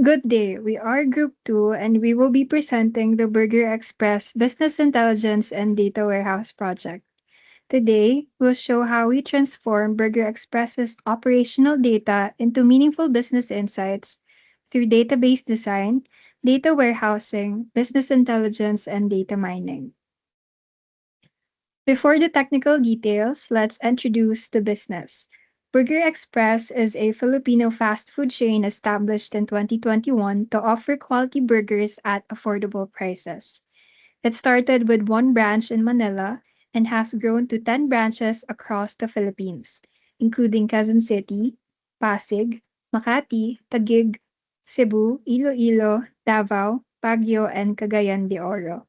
Good day. We are Group 2 and we will be presenting the Burger Express Business Intelligence and Data Warehouse project. Today, we'll show how we transform Burger Express's operational data into meaningful business insights through database design, data warehousing, business intelligence, and data mining. Before the technical details, let's introduce the business. Burger Express is a Filipino fast food chain established in 2021 to offer quality burgers at affordable prices. It started with one branch in Manila and has grown to 10 branches across the Philippines, including Quezon City, Pasig, Makati, Taguig, Cebu, Iloilo, Davao, Baguio, and Cagayan de Oro.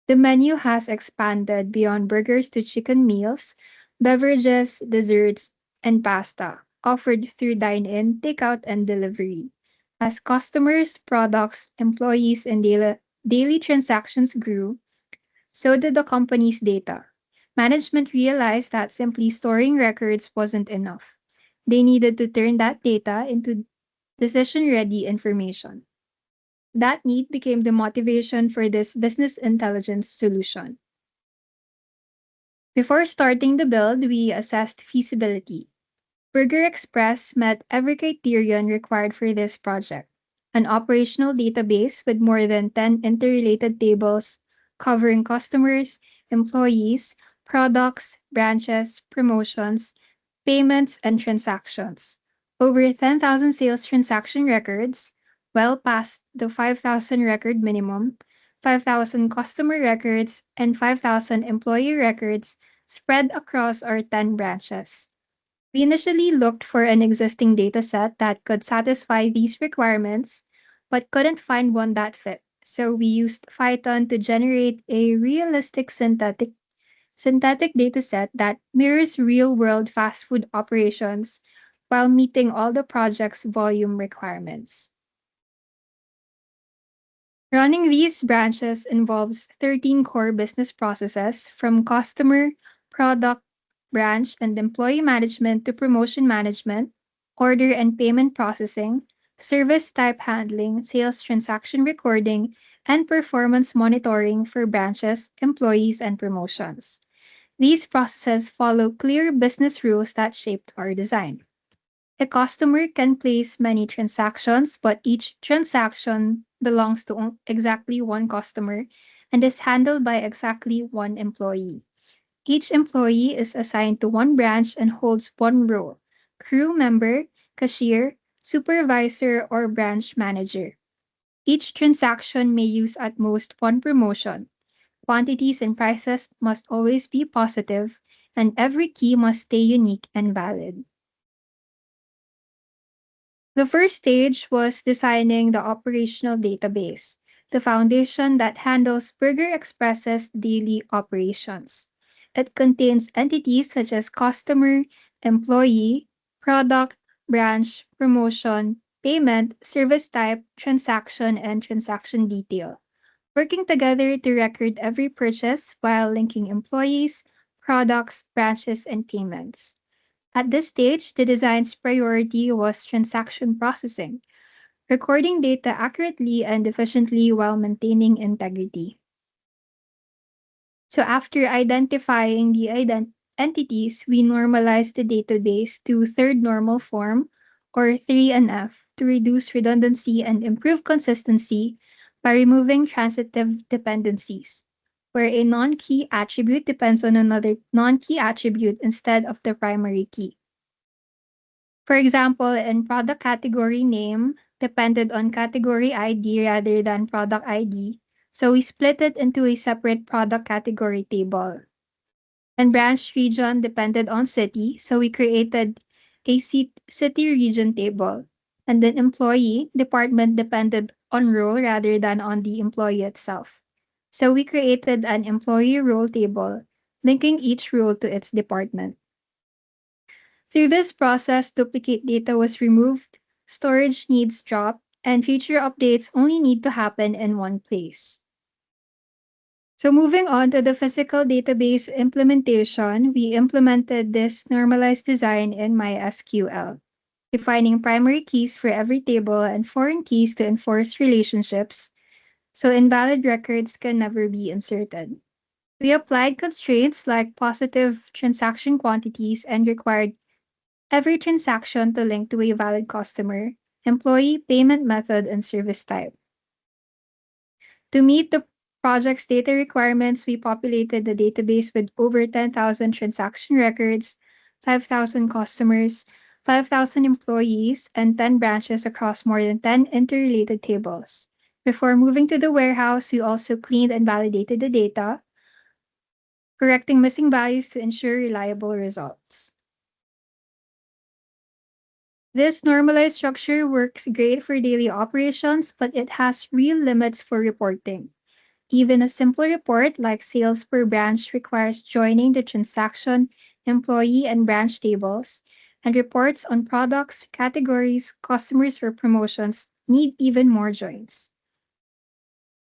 The menu has expanded beyond burgers to chicken meals, beverages, desserts, and pasta, offered through dine-in, takeout, and delivery. As customers, products, employees, and daily transactions grew, so did the company's data. Management realized that simply storing records wasn't enough. They needed to turn that data into decision-ready information. That need became the motivation for this business intelligence solution. Before starting the build, we assessed feasibility. Burger Express met every criterion required for this project. An operational database with more than 10 interrelated tables covering customers, employees, products, branches, promotions, payments, and transactions. Over 10,000 sales transaction records, well past the 5,000 record minimum, 5,000 customer records, and 5,000 employee records spread across our 10 branches. We initially looked for an existing dataset that could satisfy these requirements, but couldn't find one that fit. So we used Python to generate a realistic synthetic dataset that mirrors real-world fast food operations while meeting all the project's volume requirements. Running these branches involves 13 core business processes from customer, product, branch, and employee management to promotion management, order and payment processing, service type handling, sales transaction recording, and performance monitoring for branches, employees, and promotions. These processes follow clear business rules that shaped our design. A customer can place many transactions, but each transaction belongs to exactly one customer and is handled by exactly one employee. Each employee is assigned to one branch and holds one role: crew member, cashier, supervisor, or branch manager. Each transaction may use at most one promotion. Quantities and prices must always be positive, and every key must stay unique and valid. The first stage was designing the operational database, the foundation that handles Burger Express's daily operations. It contains entities such as customer, employee, product, branch, promotion, payment, service type, transaction, and transaction detail, working together to record every purchase while linking employees, products, branches, and payments. At this stage, the design's priority was transaction processing, recording data accurately and efficiently while maintaining integrity. So after identifying the entities, we normalized the database to third normal form, or 3NF, to reduce redundancy and improve consistency by removing transitive dependencies, where a non-key attribute depends on another non-key attribute instead of the primary key. For example, in product category name depended on category ID rather than product ID, so we split it into a separate product category table. And branch region depended on city, so we created a city region table. And then employee department depended on role rather than on the employee itself. So we created an employee role table, linking each role to its department. Through this process, duplicate data was removed, storage needs dropped, and future updates only need to happen in one place. So moving on to the physical database implementation, we implemented this normalized design in MySQL. defining primary keys for every table and foreign keys to enforce relationships, so invalid records can never be inserted. We applied constraints like positive transaction quantities and required every transaction to link to a valid customer, employee, payment method, and service type. To meet the project's data requirements, we populated the database with over 10,000 transaction records, 5,000 customers, 5,000 employees, and 10 branches across more than 10 interrelated tables. Before moving to the warehouse, we also cleaned and validated the data, correcting missing values to ensure reliable results. This normalized structure works great for daily operations, but it has real limits for reporting. Even a simple report like sales per branch requires joining the transaction, employee, and branch tables, and reports on products, categories, customers, or promotions need even more joins.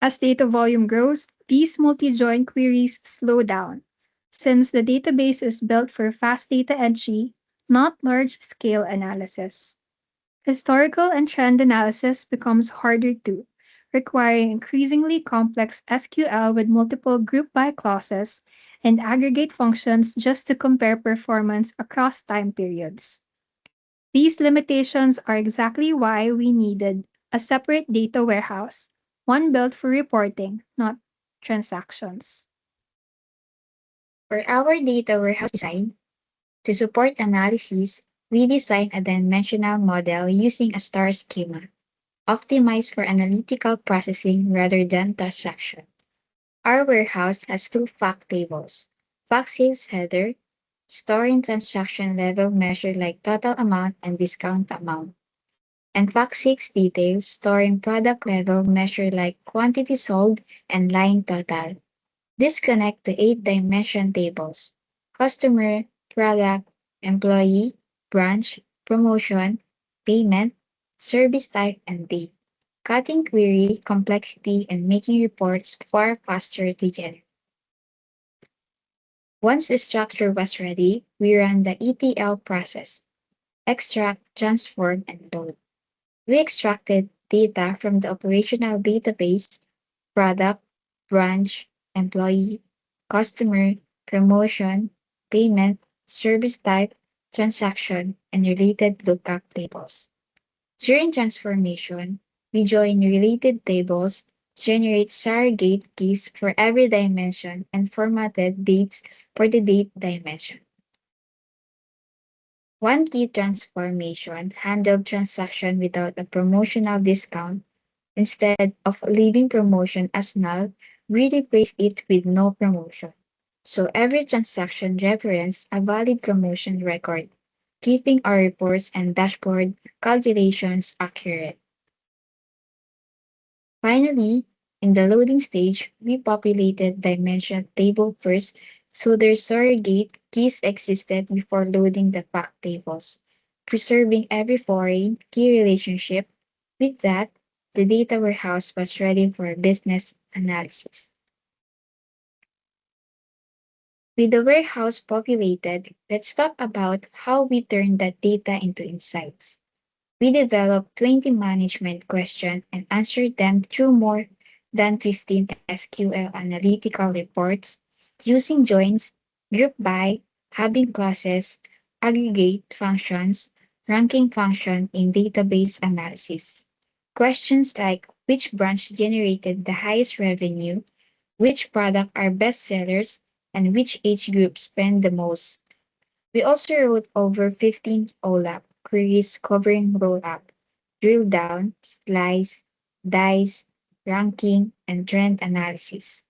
As data volume grows, these multi-join queries slow down, since the database is built for fast data entry, not large-scale analysis. Historical and trend analysis becomes harder too, requiring increasingly complex SQL with multiple group by clauses and aggregate functions just to compare performance across time periods. These limitations are exactly why we needed a separate data warehouse, one built for reporting, not transactions. For our data warehouse design, to support analysis, we designed a dimensional model using a star schema, optimized for analytical processing rather than transaction. Our warehouse has two fact tables: fact sales header, storing transaction level measured like total amount and discount amount, and fact sales details storing product level measured like quantity sold and line total. Disconnect the 8-dimension tables: customer, product, employee, branch, promotion, payment, service type, and date, cutting query complexity and making reports far faster to generate. Once the structure was ready, we ran the ETL process: extract, transform, and load. We extracted data from the operational database: product, branch, employee, customer, promotion, payment, service type, transaction, and related lookup tables. During transformation, we join related tables, generate surrogate keys for every dimension, and formatted dates for the date dimension. One key transformation handled transaction without a promotional discount. Instead of leaving promotion as null, we replace it with no promotion. So every transaction referenced a valid promotion record, keeping our reports and dashboard calculations accurate. Finally, in the loading stage, we populated dimension table first so their surrogate keys existed before loading the fact tables, preserving every foreign key relationship. With that, the data warehouse was ready for business analysis. With the warehouse populated, let's talk about how we turn that data into insights. We developed 20 management questions and answered them through more than 15 SQL analytical reports using joins, group by, having clauses, aggregate functions, ranking function in database analysis. Questions like which branch generated the highest revenue, which product are best sellers, and which age group spend the most. We also wrote over 15 OLAP queries covering roll-up, drill down, slice, dice, ranking, and trend analysis.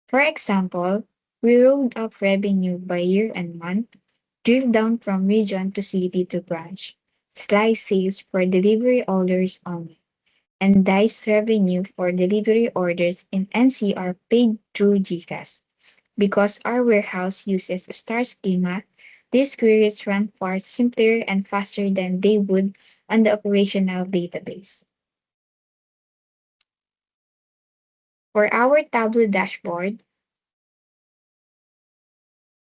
For example, we rolled up revenue by year and month, drill down from region to city to branch, slice sales for delivery orders only, and dice revenue for delivery orders in NCR paid through GCash. Because our warehouse uses a star schema, these queries run far simpler and faster than they would on the operational database. For our Tableau dashboard,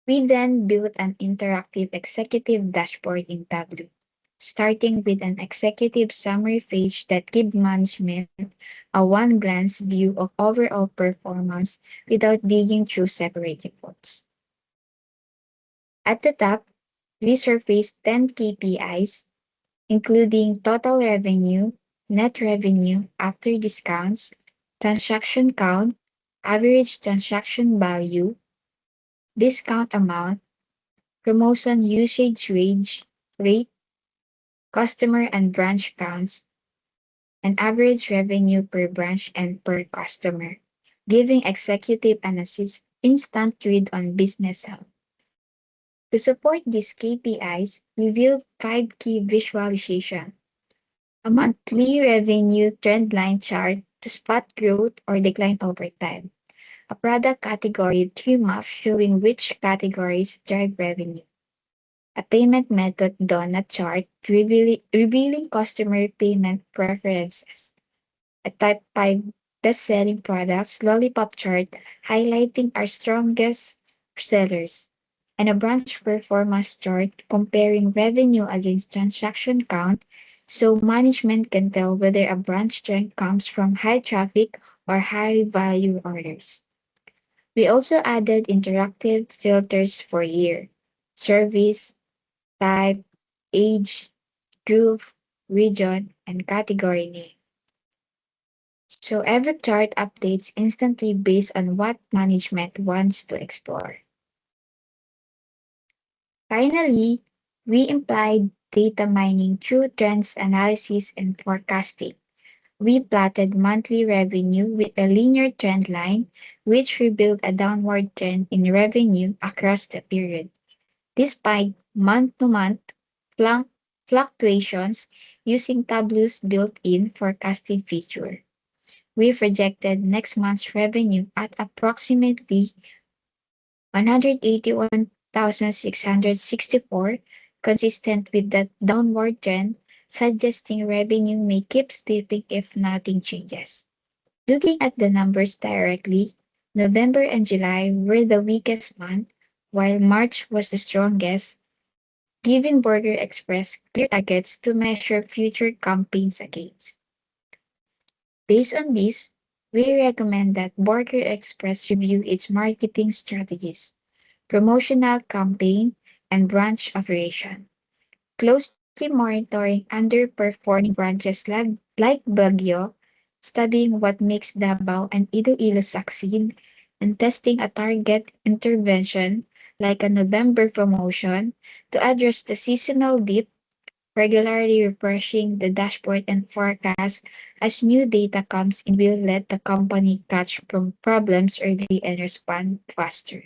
we then built an interactive executive dashboard in Tableau. starting with an executive summary page that gives management a one-glance view of overall performance without digging through separate reports. At the top, we surface 10 KPIs, including total revenue, net revenue after discounts, transaction count, average transaction value, discount amount, promotion usage rate, customer and branch counts, and average revenue per branch and per customer, giving executive an instant read on business health. To support these KPIs, we built 5 key visualization: a monthly revenue trend line chart to spot growth or decline over time, a product category tree map showing which categories drive revenue, a payment method donut chart revealing customer payment preferences, a type 5 best-selling products lollipop chart highlighting our strongest sellers, and a branch performance chart comparing revenue against transaction count so management can tell whether a branch strength comes from high traffic or high value orders. We also added interactive filters for year, service, type, age, group, region, and category name. So every chart updates instantly based on what management wants to explore. Finally, we implied data mining through trends analysis and forecasting. We plotted monthly revenue with a linear trend line, which revealed a downward trend in revenue across the period. Despite month-to-month fluctuations using Tableau's built-in forecasting feature, we projected next month's revenue at approximately 181,664, consistent with that downward trend, suggesting revenue may keep slipping if nothing changes. Looking at the numbers directly, November and July were the weakest month, while March was the strongest, giving Burger Express clear targets to measure future campaigns against. Based on this, we recommend that Burger Express review its marketing strategies, promotional campaign, and branch operation, closely monitoring underperforming branches like Baguio, studying what makes Davao and Iloilo succeed, and testing a target intervention like a November promotion to address the seasonal dip, regularly refreshing the dashboard and forecast as new data comes in will let the company catch problems early and respond faster.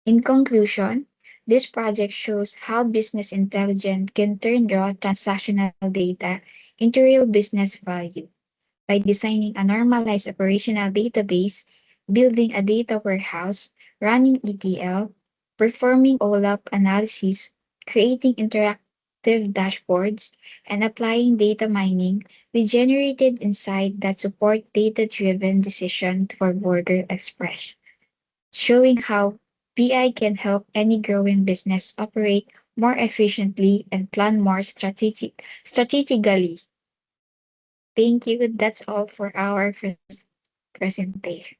In conclusion, this project shows how business intelligence can turn raw transactional data into real business value by designing a normalized operational database, building a data warehouse, running ETL, performing OLAP analysis, creating interactive dashboards, and applying data mining. We generated insight that support data-driven decision for Burger Express, showing how BI can help any growing business operate more efficiently and plan more strategically. Thank you. That's all for our presentation.